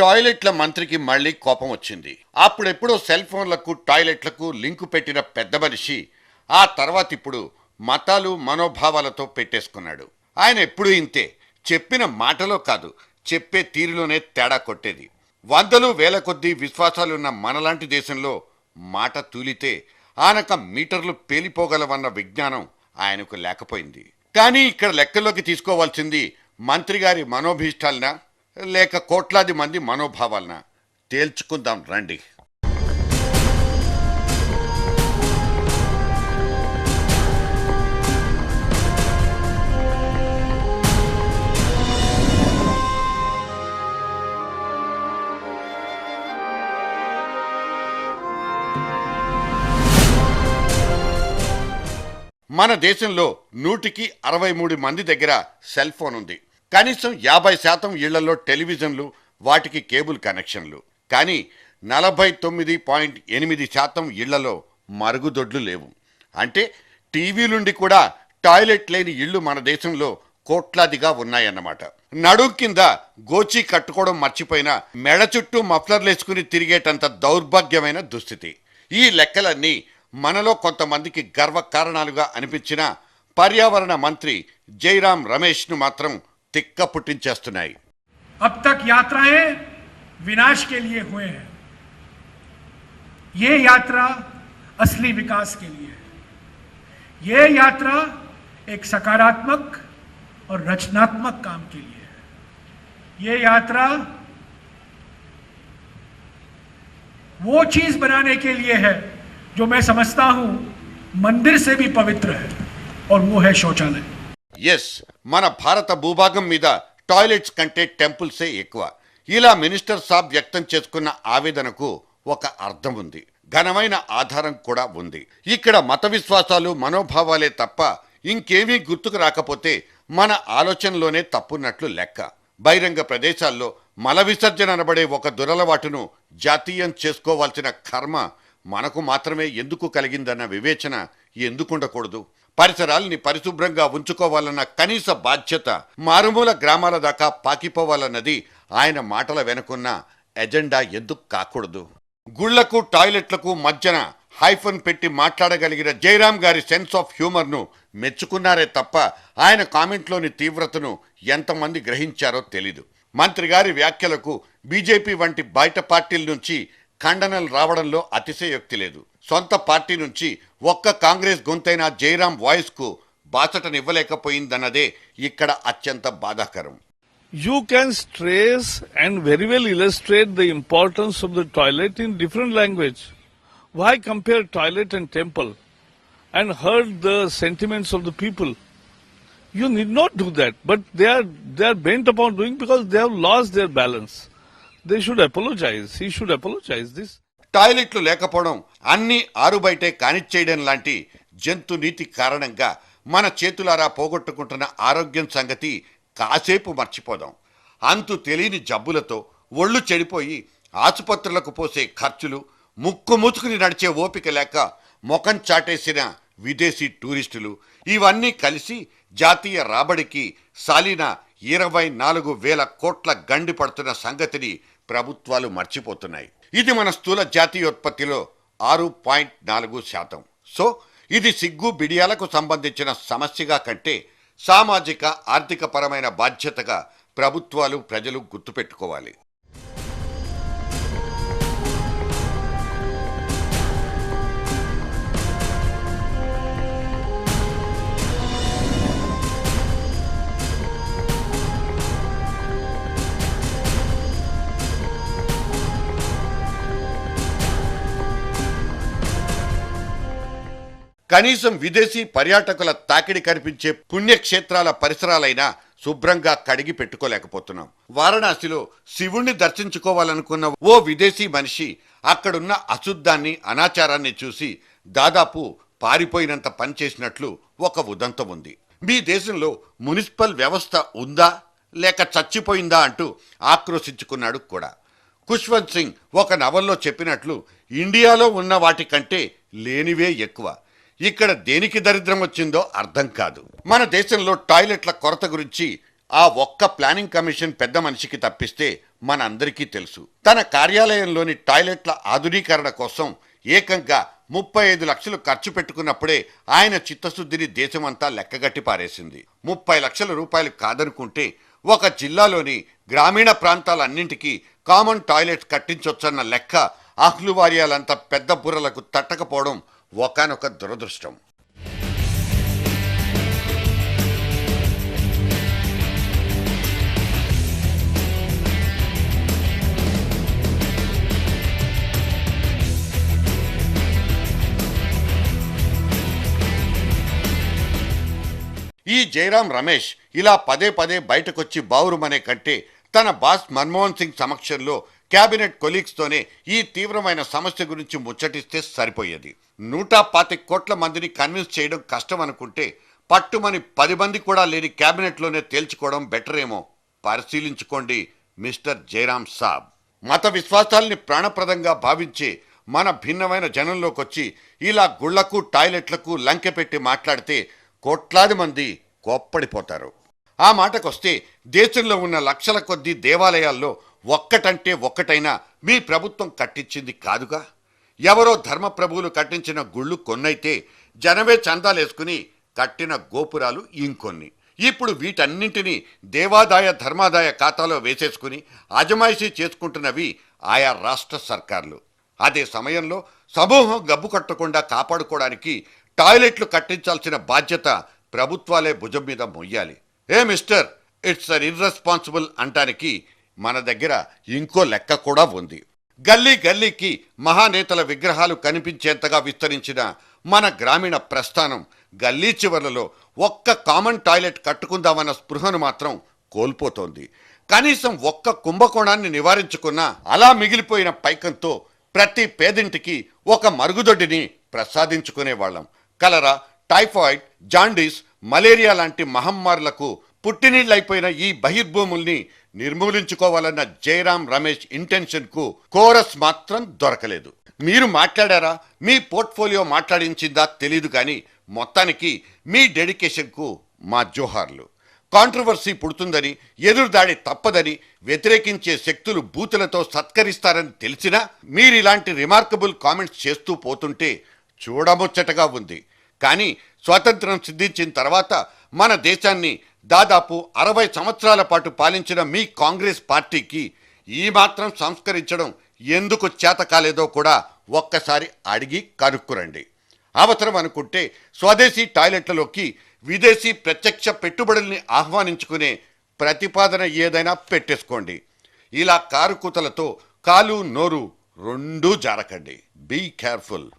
టాయిలెట్ల మంత్రికి మళ్ళీ కోపం వచ్చింది. అప్పుడెప్పుడో సెల్ ఫోన్లకు టాయిలెట్లకు లింకు పెట్టిన పెద్ద మనిషి ఆ తర్వాత ఇప్పుడు మతాలు మనోభావాలతో పెట్టేసుకున్నాడు. ఆయన ఎప్పుడూ ఇంతే, చెప్పిన మాటలో కాదు చెప్పే తీరులోనే తేడా కొట్టేది. వందలు వేల కొద్దీ విశ్వాసాలున్న మనలాంటి దేశంలో మాట తూలితే ఆనక మీటర్లు పేలిపోగలవన్న విజ్ఞానం ఆయనకు లేకపోయింది. కానీ ఇక్కడ లెక్కల్లోకి తీసుకోవాల్సింది మంత్రి గారి మనోభీష్టాలనా లేక కోట్లాది మంది మనోభావాలనా? తేల్చుకుందాం రండి. మన దేశంలో 163 మంది దగ్గర సెల్ ఫోన్ ఉంది. కనీసం 50% ఇళ్లలో టెలివిజన్లు, వాటికి కేబుల్ కనెక్షన్లు. కానీ 49.8% ఇళ్లలో మరుగుదొడ్లు లేవు. అంటే టీవీలుండి కూడా టాయిలెట్ లేని ఇళ్లు మన దేశంలో కోట్లాదిగా ఉన్నాయన్నమాట. నడుం కింద గోచి కట్టుకోవడం మర్చిపోయినా మెడ చుట్టూ మఫ్లర్లేసుకుని తిరిగేటంత దౌర్భాగ్యమైన దుస్థితి. ఈ లెక్కలన్నీ మనలో కొంతమందికి గర్వకారణాలుగా అనిపించిన पर्यावरण मंत्री जयराम रमेश नु मात्रम तिक्क पुट्टिंचेस्तुन्नायि। अब तक यात्राएं विनाश के लिए हुए हैं, ये यात्रा असली विकास के लिए है। ये यात्रा एक सकारात्मक और रचनात्मक काम के लिए है। ये यात्रा वो चीज बनाने के लिए है जो मैं समझता हूं मंदिर से भी पवित्र है, और वो है शौचालय। यस, మన భారత భూభాగం మీద టాయిలెట్స్ కంటే టెంపుల్సే ఎక్కువ. ఇలా మినిస్టర్ సాబ్ వ్యక్తం చేసుకున్న ఆవేదనకు ఒక అర్థం ఉంది, ఘనమైన ఆధారం కూడా ఉంది. ఇక్కడ మత విశ్వాసాలు మనోభావాలే తప్ప ఇంకేమీ గుర్తుకు రాకపోతే మన ఆలోచనలోనే తప్పున్నట్లు లెక్క. బహిరంగ ప్రదేశాల్లో మల విసర్జన అనబడే ఒక దురలవాటును జాతీయం చేసుకోవాల్సిన కర్మ మనకు మాత్రమే ఎందుకు కలిగిందన్న వివేచన ఎందుకుండకూడదు? పరిసరాల్ని పరిశుభ్రంగా ఉంచుకోవాలన్న కనీస బాధ్యత మారుమూల గ్రామాల దాకా పాకిపోవాలన్నది ఆయన మాటల వెనుకున్న ఎజెండా ఎందుకు కాకూడదు? గుళ్లకు టాయిలెట్లకు మధ్యన హైఫన్ పెట్టి మాట్లాడగలిగిన జయరాం గారి సెన్స్ ఆఫ్ హ్యూమర్ను మెచ్చుకున్నారే తప్ప ఆయన కామెంట్లోని తీవ్రతను ఎంతమంది గ్రహించారో తెలీదు. మంత్రి గారి వ్యాఖ్యలకు బీజేపీ వంటి బయట పార్టీల నుంచి ఖండనలు రావడంలో అతిశయోక్తి లేదు. సొంత పార్టీ నుంచి ఒక్క కాంగ్రెస్ గొంతైన జయరాం వాయిస్ కు బాసటనివ్వలేకపోయిందన్నదే ఇక్కడ అత్యంత బాధాకరం. You can stress and very well illustrate the importance of the toilet in different language. Why compare toilet and temple and hurt the sentiments of the people? You need not do that, but they are bent upon doing because they have lost their balance. They should apologize. He should apologize this. టాయిలెట్లు లేకపోవడం, అన్ని ఆరుబయటే కానిచ్చేయడం లాంటి జంతు నీతి కారణంగా మన చేతులారా పోగొట్టుకుంటున్న ఆరోగ్యం సంగతి కాసేపు మర్చిపోదాం. అంతు తెలియని జబ్బులతో ఒళ్ళు చెడిపోయి ఆసుపత్రులకు పోసే ఖర్చులు, ముక్కు మూసుకుని నడిచే ఓపిక లేక ముఖం చాటేసిన విదేశీ టూరిస్టులు, ఇవన్నీ కలిసి జాతీయ రాబడికి సాలిన 24,000 కోట్ల గండి పడుతున్న సంగతిని ప్రభుత్వాలు మర్చిపోతున్నాయి. ఇది మన స్థూల జాతీయోత్పత్తిలో 6.4%. సో ఇది సిగ్గు బిడియాలకు సంబంధించిన సమస్యగా కంటే సామాజిక ఆర్థిక పరమైన బాధ్యతగా ప్రభుత్వాలు ప్రజలు గుర్తుపెట్టుకోవాలి. కనీసం విదేశీ పర్యాటకుల తాకిడి కనిపించే పుణ్యక్షేత్రాల పరిసరాలైనా శుభ్రంగా కడిగి పెట్టుకోలేకపోతున్నాం. వారణాసిలో శివుణ్ణి దర్శించుకోవాలనుకున్న ఓ విదేశీ మనిషి అక్కడున్న అశుద్ధాన్ని, అనాచారాన్ని చూసి దాదాపు పారిపోయినంత పనిచేసినట్లు ఒక ఉదంతం ఉంది. మీ దేశంలో మున్సిపల్ వ్యవస్థ ఉందా లేక చచ్చిపోయిందా అంటూ ఆక్రోశించుకున్నాడు కూడా. ఖుష్వంత్ సింగ్ ఒక నవల్లో చెప్పినట్లు ఇండియాలో ఉన్న వాటి కంటే లేనివే ఎక్కువ. ఇక్కడ దేనికి దరిద్రం వచ్చిందో అర్థం కాదు. మన దేశంలో టాయిలెట్ల కొరత గురించి ఆ ఒక్క ప్లానింగ్ కమిషన్ పెద్ద మనిషికి తప్పిస్తే మనందరికీ తెలుసు. తన కార్యాలయంలోని టాయిలెట్ల ఆధునీకరణ కోసం ఏకంగా 35 లక్షలు ఖర్చు పెట్టుకున్నప్పుడే ఆయన చిత్తశుద్ధిని దేశమంతా లెక్కగట్టి పారేసింది. 30 లక్షల రూపాయలు కాదనుకుంటే ఒక జిల్లాలోని గ్రామీణ ప్రాంతాలన్నింటికీ కామన్ టాయిలెట్స్ కట్టించొచ్చన్న లెక్క అహ్లువాలియాలంత పెద్ద బుర్రలకు తట్టకపోవడం ఒకానొక దురదృష్టం. ఈ జయరాం రమేష్ ఇలా పదే పదే బయటకొచ్చి బావురుమనే కంటే తన బాస్ మన్మోహన్ సింగ్ సమక్షంలో క్యాబినెట్ కొలీగ్స్తోనే ఈ తీవ్రమైన సమస్య గురించి ముచ్చటిస్తే సరిపోయేది. 125 కోట్ల మందిని కన్విన్స్ చేయడం కష్టం అనుకుంటే పట్టుమని 10 మంది కూడా లేని క్యాబినెట్లోనే తేల్చుకోవడం బెటర్ ఏమో. పరిశీలించుకోండి మిస్టర్ జయరాం సాబ్. మత విశ్వాసాల్ని ప్రాణప్రదంగా భావించే మన భిన్నమైన జనంలోకొచ్చి ఇలా గుళ్లకు టాయిలెట్లకు లంకె పెట్టి మాట్లాడితే కోట్లాది మంది కోప్పడిపోతారు. ఆ మాటకొస్తే దేశంలో ఉన్న లక్షల కొద్దీ దేవాలయాల్లో ఒక్కటంటే ఒక్కటైనా మీ ప్రభుత్వం కట్టించింది కాదుగా. ఎవరో ధర్మప్రభువులు కట్టించిన గుళ్ళు కొన్నైతే జనమే చందాలేసుకుని కట్టిన గోపురాలు ఇంకొన్ని. ఇప్పుడు వీటన్నింటినీ దేవాదాయ ధర్మాదాయ ఖాతాలో వేసేసుకుని అజమాయిషీ చేసుకుంటున్నవి ఆయా రాష్ట్ర సర్కార్లు. అదే సమయంలో సమూహం గబ్బు కట్టకుండా కాపాడుకోవడానికి టాయిలెట్లు కట్టించాల్సిన బాధ్యత ప్రభుత్వాలే భుజం మీద మొయ్యాలి. ఏ మిస్టర్, ఇట్స్ అన్ ఇర్రెస్పాన్సిబుల్ అంటానికి మన దగ్గర ఇంకో లెక్క కూడా ఉంది. గల్లీ గల్లీకి మహానేతల విగ్రహాలు కనిపించేంతగా విస్తరించిన మన గ్రామీణ ప్రస్థానం గల్లీ చివర్లలో ఒక్క కామన్ టాయిలెట్ కట్టుకుందామన్న స్పృహను మాత్రం కోల్పోతోంది. కనీసం ఒక్క కుంభకోణాన్ని నివారించుకున్నా అలా మిగిలిపోయిన పైకంతో ప్రతి పేదింటికి ఒక మరుగుదొడ్డిని ప్రసాదించుకునేవాళ్ళం. కలరా, టైఫాయిడ్, జాండీస్, మలేరియా లాంటి మహమ్మారులకు పుట్టినీళ్ళైపోయిన ఈ బహిర్భూముల్ని నిర్మూలించుకోవాలన్న జయరాం రమేష్ ఇంటెన్షన్కు కోరస్ మాత్రం దొరకలేదు. మీరు మాట్లాడారా, మీ పోర్ట్ఫోలియో మాట్లాడించిందా తెలీదు కానీ మొత్తానికి మీ డెడికేషన్కు మా జోహార్లు. కాంట్రవర్సీ పుడుతుందని, ఎదురుదాడి తప్పదని వ్యతిరేకించే శక్తులు బూతులతో సత్కరిస్తారని తెలిసినా మీరిలాంటి రిమార్కబుల్ కామెంట్స్ చేస్తూ పోతుంటే చూడముచ్చటగా ఉంది. కానీ స్వాతంత్రం సిద్ధించిన తర్వాత మన దేశాన్ని దాదాపు 60 సంవత్సరాల పాటు పాలించిన మీ కాంగ్రెస్ పార్టీకి ఈ మాత్రం సంస్కరించడం ఎందుకు చేత కాలేదో కూడా ఒక్కసారి అడిగి కనుక్కురండి. అవసరం అనుకుంటే స్వదేశీ టాయిలెట్లలోకి విదేశీ ప్రత్యక్ష పెట్టుబడుల్ని ఆహ్వానించుకునే ప్రతిపాదన ఏదైనా పెట్టేసుకోండి. ఇలా కారుకూతలతో కాలు నోరు రెండూ జారకండి. Be careful.